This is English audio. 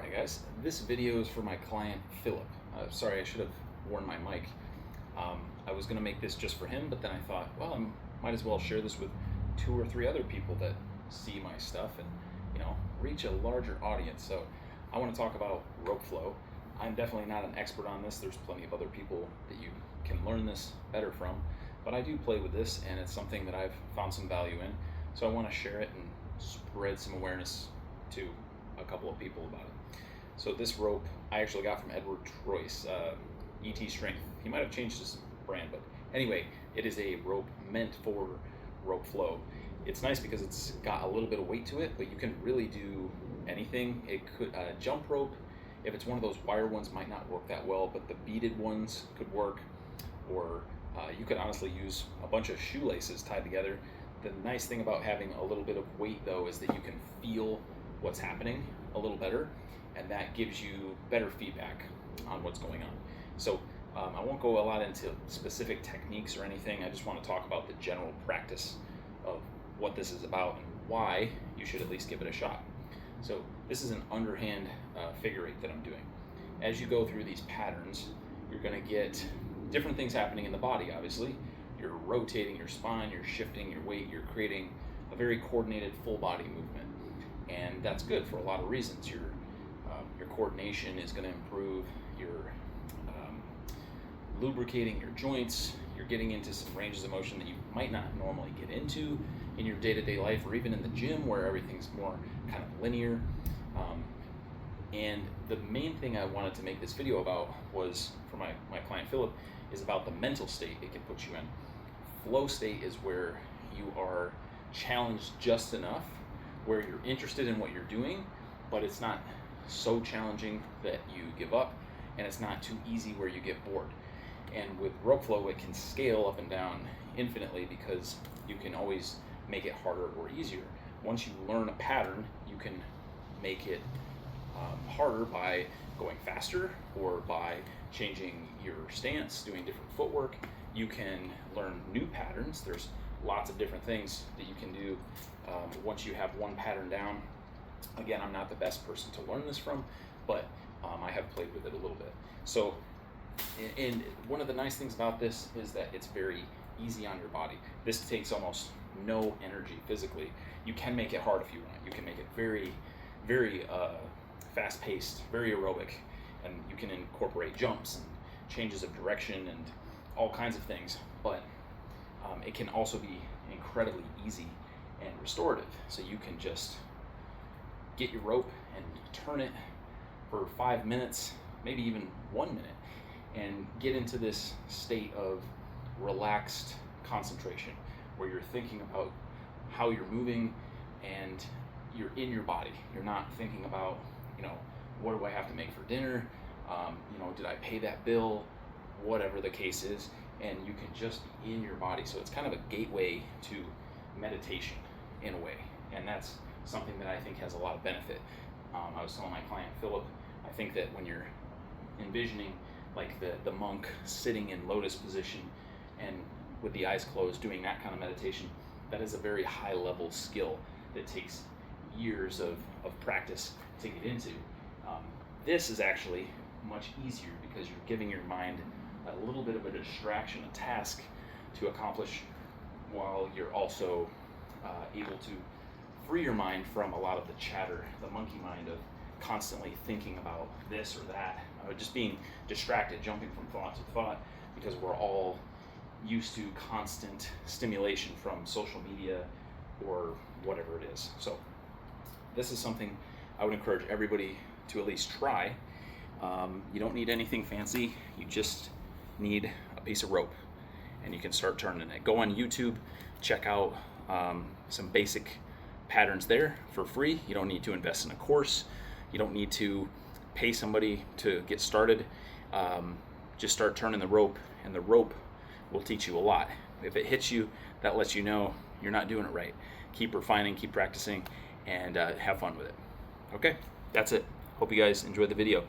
Alright guys, this video is for my client Philip. Sorry, I should have worn my mic. I was going to make this just for him, but then I thought, well, I might as well share this with 2 or 3 other people that see my stuff and, reach a larger audience. So I want to talk about rope flow. I'm definitely not an expert on this. There's plenty of other people that you can learn this better from, but I do play with this and it's something that I've found some value in. So I want to share it and spread some awareness to a couple of people about it. So this rope I actually got from Edward Troyce, ET Strength. He might have changed his brand, but anyway, it is a rope meant for rope flow. It's nice because it's got a little bit of weight to it, but you can really do anything. It could jump rope, if it's one of those wire ones, might not work that well, but the beaded ones could work, or you could honestly use a bunch of shoelaces tied together. The nice thing about having a little bit of weight though is that you can feel what's happening a little better, and that gives you better feedback on what's going on. So I won't go a lot into specific techniques or anything. I just want to talk about the general practice of what this is about and why you should at least give it a shot. So this is an underhand figure 8 that I'm doing. As you go through these patterns, you're going to get different things happening in the body. Obviously, you're rotating your spine, you're shifting your weight, you're creating a very coordinated full body movement, and that's good for a lot of reasons. Your coordination is going to improve. You're lubricating your joints. You're getting into some ranges of motion that you might not normally get into in your day-to-day life, or even in the gym where everything's more kind of linear. And the main thing I wanted to make this video about was, for my client Philip, is about the mental state it can put you in. Flow state is where you are challenged just enough where you're interested in what you're doing, but it's not so challenging that you give up, and it's not too easy where you get bored. And with rope flow, it can scale up and down infinitely because you can always make it harder or easier. Once you learn a pattern, you can make it harder by going faster or by changing your stance, doing different footwork. You can learn new patterns. There's lots of different things that you can do once you have one pattern down. Again, I'm not the best person to learn this from, but I have played with it a little bit. So, and one of the nice things about this is that it's very easy on your body. This takes almost no energy physically. You can make it hard if you want. You can make it very, very fast-paced, very aerobic, and you can incorporate jumps and changes of direction and all kinds of things. But it can also be incredibly easy and restorative. So you can just get your rope and turn it for 5 minutes, maybe even 1 minute, and get into this state of relaxed concentration where you're thinking about how you're moving and you're in your body. You're not thinking about, what do I have to make for dinner? Did I pay that bill? Whatever the case is, and you can just be in your body. So it's kind of a gateway to meditation in a way, and that's something that I think has a lot of benefit. I was telling my client Philip, I think that when you're envisioning like the monk sitting in lotus position and with the eyes closed doing that kind of meditation, that is a very high level skill that takes years of practice to get into. This is actually much easier because you're giving your mind a little bit of a distraction, a task to accomplish, while you're also able to free your mind from a lot of the chatter, the monkey mind of constantly thinking about this or that, just being distracted, jumping from thought to thought, because we're all used to constant stimulation from social media or whatever it is. So this is something I would encourage everybody to at least try. You don't need anything fancy. You just need a piece of rope and you can start turning it. Go on YouTube, check out some basic patterns there for free. You don't need to invest in a course. You don't need to pay somebody to get started. Just start turning the rope, and the rope will teach you a lot. If it hits you, that lets you know you're not doing it right. Keep refining, keep practicing, and have fun with it. Okay, that's it. Hope you guys enjoyed the video.